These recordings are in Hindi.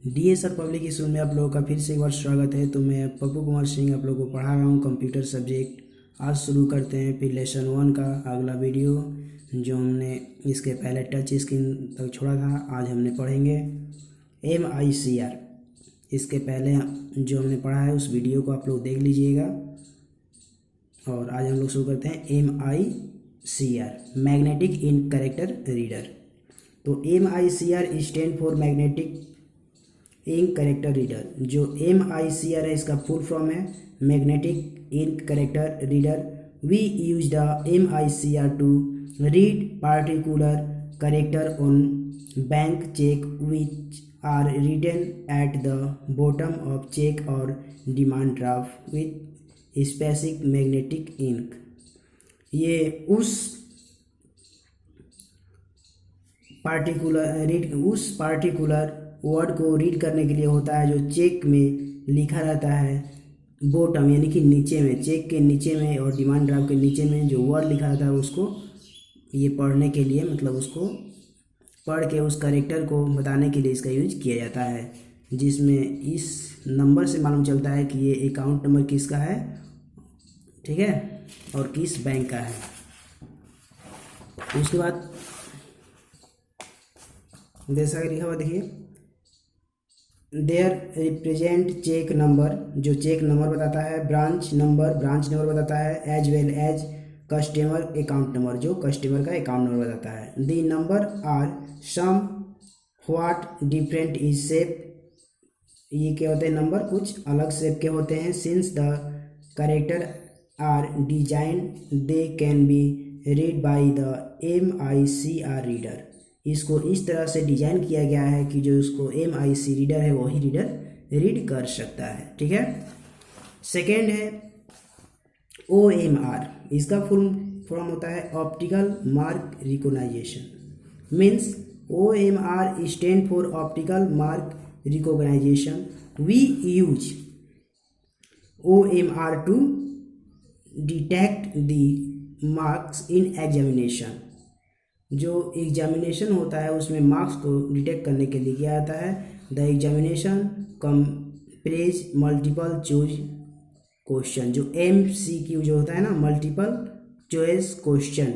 डीए सर पब्लिक स्कूल में आप लोगों का फिर से एक बार स्वागत है। तो मैं पप्पू कुमार सिंह आप लोगों को पढ़ा रहा हूँ कंप्यूटर सब्जेक्ट। आज शुरू करते हैं फिर लेसन 1 का अगला वीडियो, जो हमने इसके पहले टच स्क्रीन तक छोड़ा था। आज हमने पढ़ेंगे MICR। इसके पहले जो हमने पढ़ा है उस वीडियो को आप लोग देख लीजिएगा। और आज हम लोग शुरू करते हैं MICR, magnetic ink character reader. तो MICR stand for magnetic ink character reader. जो MICR है इसका फुल फॉर्म है magnetic ink character reader. We use the MICR to read particular character on bank cheque which are written at the bottom of cheque और demand draft with specific magnetic ink. ये उस पार्टिकुलर वर्ड को रीड करने के लिए होता है जो चेक में लिखा रहता है बॉटम यानी कि नीचे में, चेक के नीचे में और डिमांड ड्राफ्ट के नीचे में जो वर्ड लिखा रहता है उसको ये पढ़ने के लिए, मतलब उसको पढ़ के उस कैरेक्टर को बताने के लिए इसका यूज किया जाता है। जिसमें इस नंबर से मालूम चलता है कि ये अकाउंट नंबर किसका है, ठीक है, और किस बैंक का है। उसके बाद जैसा कि लिखा हुआ देखिए, देयर रिप्रेजेंट चेक नंबर, जो चेक नंबर बताता है, ब्रांच नंबर बताता है, as well as customer account number, जो कस्टमर का अकाउंट नंबर बताता है। The number are somewhat different is shape. ये क्या होते हैं, नंबर कुछ अलग शेप के होते हैं। Since the character are design they can be read by the MICR reader. इसको इस तरह से डिजाइन किया गया है कि जो उसको MIC रीडर है वही रीडर रीड कर सकता है, ठीक है। सेकेंड है OMR। इसका फुल फॉर्म होता है optical mark recognization. Means OMR stand for optical mark recognization. We use OMR to detect the marks in examination. जो एग्जामिनेशन होता है उसमें मार्क्स को डिटेक्ट करने के लिए किया जाता है। The examination comprises multiple choice question. जो MCQ जो होता है ना, मल्टीपल चॉइस क्वेश्चन,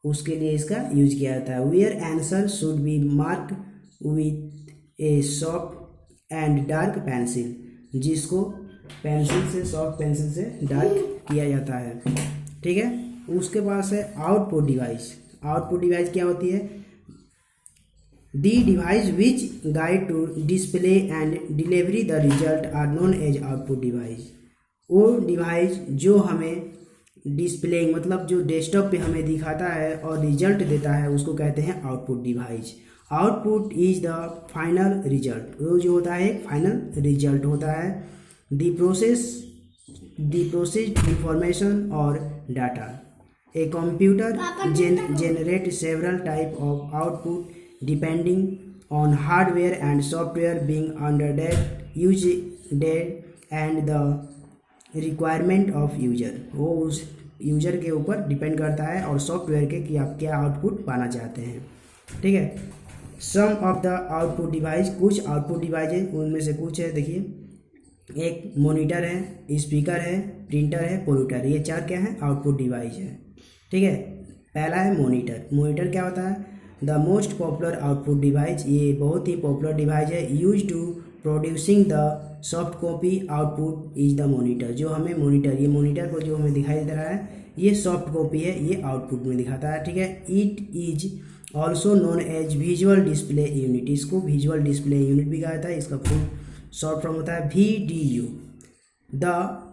उसके लिए इसका यूज किया जाता है। Where answer should be mark with a soft and dark pencil, जिसको पेंसिल से, सॉफ्ट पेंसिल से डार्क किया जाता है, ठीक है। उसके पास है आउटपुट डिवाइस। आउटपुट डिवाइस क्या होती है, the device which guide to display and delivery the result are known as output device. वो डिवाइस जो हमें डिस्प्ले, मतलब जो डेस्कटॉप पे हमें दिखाता है और रिजल्ट देता है, उसको कहते हैं output device. Output is the final result. वो जो होता है फाइनल रिजल्ट होता है। द प्रोसेस इंफॉर्मेशन और data. A computer generates several types of output depending on hardware and software being used and the requirement of user। वो उस यूजर के ऊपर डिपेंड करता है और सॉफ्टवेयर के कि आप क्या आउटपुट पाना चाहते हैं, ठीक है। सम ऑफ द आउटपुट डिवाइस, कुछ आउटपुट डिवाइस है, उनमें से कुछ है देखिए। एक मॉनिटर है, स्पीकर है, प्रिंटर है, पोल्यूटर। ये चार क्या है, आउटपुट डिवाइस है, ठीक है। पहला है मॉनिटर। मॉनिटर क्या होता है, the most popular output device. ये बहुत ही पॉपुलर डिवाइस है। Use to producing the soft copy output is the monitor. जो हमें मॉनिटर, ये मॉनिटर को जो हमें दिखाई दे रहा है ये सॉफ्ट कॉपी है, ये आउटपुट में दिखाता है, ठीक है। It is also known as visual display unit. इसको विजुअल डिस्प्ले यूनिट भी कहा जाता है। इसका फुल शॉर्ट फॉर्म होता है VDU। The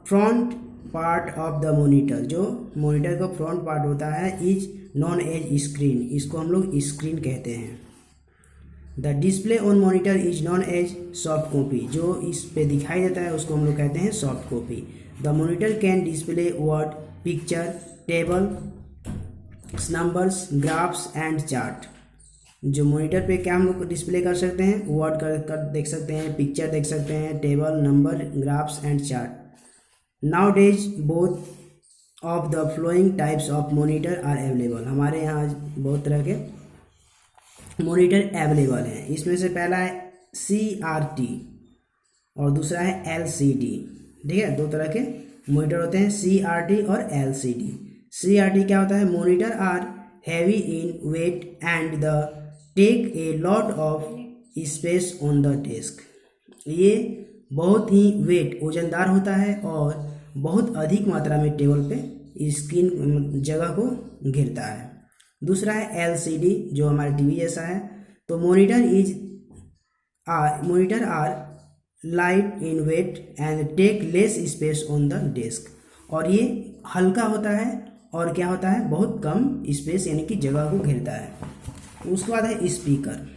front part of the monitor, जो मॉनिटर का फ्रंट पार्ट होता है, इज नॉन एज स्क्रीन। इसको हम लोग स्क्रीन कहते हैं। The display on monitor is known as soft copy. जो इस पे दिखाई देता है उसको हम लोग कहते हैं soft copy. The monitor can display word, picture, table, numbers, graphs and chart. जो मॉनिटर पे क्या हम लोग डिस्प्ले कर सकते हैं, वर्ड कर देख सकते हैं, पिक्चर देख सकते हैं, table, number, graphs and chart. Nowadays both of the following types of monitor are available। हमारे यहाँ बहुत तरह के मॉनिटर अवेलेबल हैं। इसमें से पहला है CRT और दूसरा है LCD। ठीक है, दो तरह के मॉनिटर होते हैं, CRT और LCD। CRT क्या होता है? Monitor are heavy in weight and the take a lot of space on the desk. ये बहुत ही वेट वजनदार होता है और बहुत अधिक मात्रा में टेबल पे स्क्रीन जगह को घेरता है। दूसरा है LCD जो हमारे टीवी जैसा है। तो monitor are light in weight and take less space on the desk. और ये हल्का होता है और क्या होता है? बहुत कम स्पेस यानी कि जगह को घेरता है। उसके बाद है स्पीकर।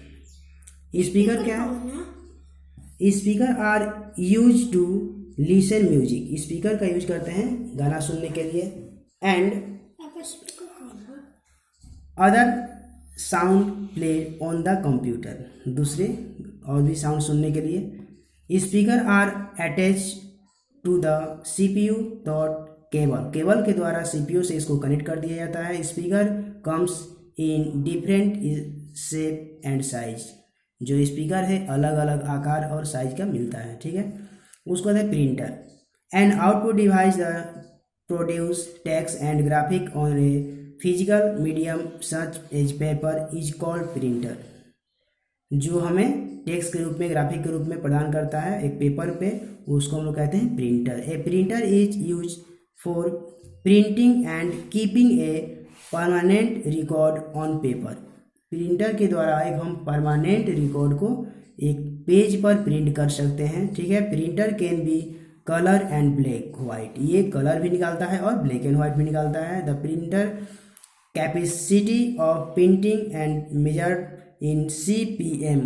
स्पीकर क्या है? Speaker are use to listen music. Speaker का यूज करते हैं गाना सुनने के लिए and other sound play on the computer. दूसरे और भी साउंड सुनने के लिए। Speaker are attach to the CPU dot cable के द्वारा CPU से इसको कनेक्ट कर दिया जाता है। Speaker comes in different shape and size. जो स्पीकर है अलग अलग आकार और साइज का मिलता है। ठीक है, उसको कहते हैं printer. And output device the produce text and graphic on a physical medium such as paper is called printer. जो हमें टेक्स्ट के रूप में, ग्राफिक के रूप में प्रदान करता है एक पेपर पे, उसको हम लोग कहते हैं printer. A printer is use for printing and keeping a permanent record on paper. Printer के द्वारा एक हम परमानेंट रिकॉर्ड को एक पेज पर प्रिंट कर सकते हैं। ठीक है, printer can be colour and black white. ये कलर भी निकालता है और ब्लैक एंड वाइट भी निकालता है। The printer capacity of printing and measured in CPM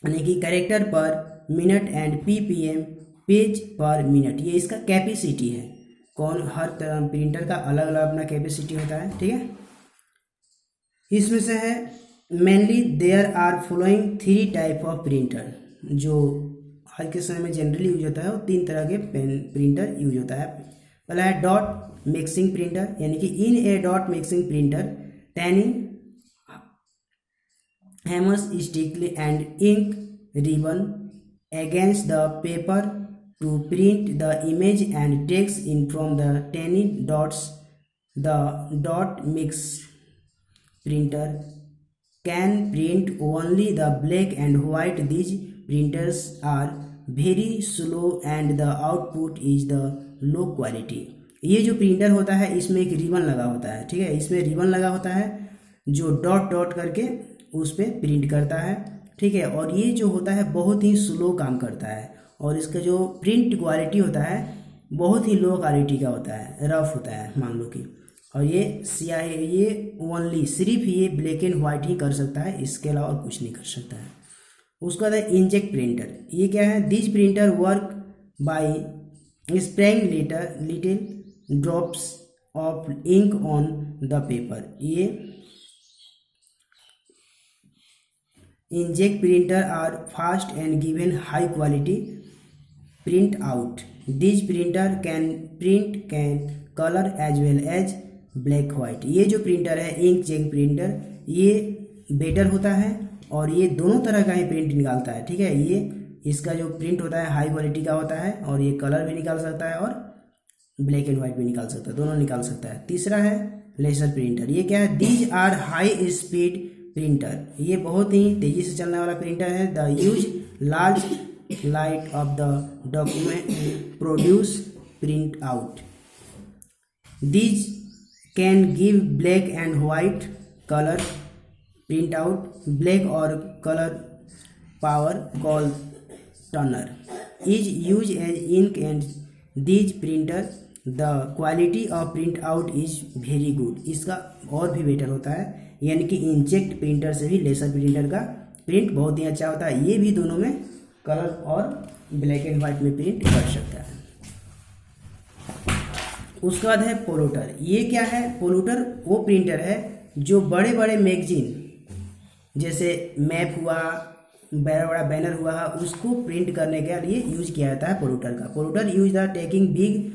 यानी कि कैरेक्टर पर मिनट एंड PPM पेज पर मिनट। ये इसका कैपेसिटी है। हर प्रिंटर का अलग अलग अपना कैपेसिटी होता है। ठीक है, इसमें से है mainly there are following 3 type of printer. जो आज के समय में जनरली यूज होता है वो 3 तरह के प्रिंटर यूज होता है। पहला है डॉट मिक्सिंग प्रिंटर यानी कि in a dot mixing printer tanning hammers stickily and ink ribbon against the paper to print the image and text in from the tiny dots. The dot mix printer can print only the black and white. These printers are very slow and the output is the low quality. ये जो प्रिंटर होता है इसमें एक रिबन लगा होता है। ठीक है, इसमें रिबन लगा होता है जो डॉट डॉट करके उस पर प्रिंट करता है। ठीक है, और ये जो होता है बहुत ही स्लो काम करता है और इसका जो प्रिंट क्वालिटी होता है बहुत ही लो क्वालिटी का होता है, रफ होता है मान लो कि। और ये स्याही, ये ओनली सिर्फ ये ब्लैक एंड वाइट ही कर सकता है, इसके अलावा और कुछ नहीं कर सकता है। उसका है इंजेक्ट प्रिंटर। ये क्या है? This printer work by spraying little drops of ink on the paper. ये inject printer are fast and given high quality print out. This printer can colour as well as black white. ये जो प्रिंटर है इंक जेट प्रिंटर, ये बेटर होता है और ये दोनों तरह का ही प्रिंट निकालता है। ठीक है, ये इसका जो प्रिंट होता है हाई क्वालिटी का होता है और ये कलर भी निकाल सकता है और ब्लैक एंड वाइट भी निकाल सकता है, दोनों निकाल सकता है। तीसरा है लेजर प्रिंटर। ये क्या है? These are high speed printer. ये बहुत ही तेजी से चलने वाला प्रिंटर है। The use large light of the document produce print out. These can give black and white colour print out. Black और colour power call turner is use as ink and these printer the quality of print out is very good. इसका और भी बेटर होता है, यानी कि इंजेक्ट प्रिंटर से भी लेजर प्रिंटर का प्रिंट बहुत ही अच्छा होता है। ये भी दोनों में कलर और ब्लैक एंड वाइट में प्रिंट कर सकता है। उसके बाद है पोलूटर। ये क्या है? पोलूटर वो प्रिंटर है जो बड़े बड़े मैगजीन जैसे मैप हुआ, बड़ा बड़ा बैनर हुआ, उसको प्रिंट करने के लिए यूज किया जाता है पोलूटर का। Plotter use the taking big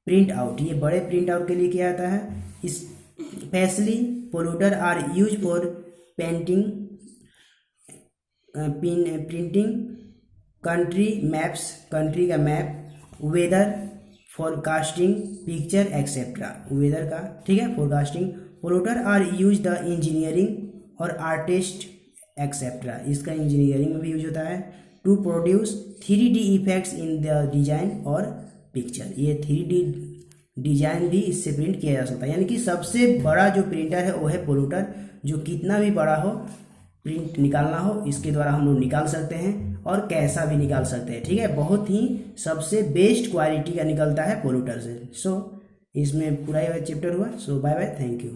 print out. ये बड़े प्रिंट आउट के लिए किया जाता है। Specially plotter are use for painting printing country maps, country का map, weather forecasting, picture etcetera, weather का, ठीक है, forecasting. Plotter are use the engineering और आर्टिस्ट एक्सेट्रा, इसका इंजीनियरिंग में भी यूज होता है। To produce 3D effects in the design और पिक्चर, ये 3D डिजाइन भी इससे प्रिंट किया जा सकता है। यानी कि सबसे बड़ा जो प्रिंटर है वो है पोल्यूटर, जो कितना भी बड़ा हो प्रिंट निकालना हो इसके द्वारा हम लोग निकाल सकते हैं और कैसा भी निकाल सकते हैं, ठीक है। बहुत ही सबसे बेस्ट क्वालिटी का निकलता है पोल्यूटर से। सो इसमें पूरा ये चैप्टर हुआ। सो बाय बाय, थैंक यू।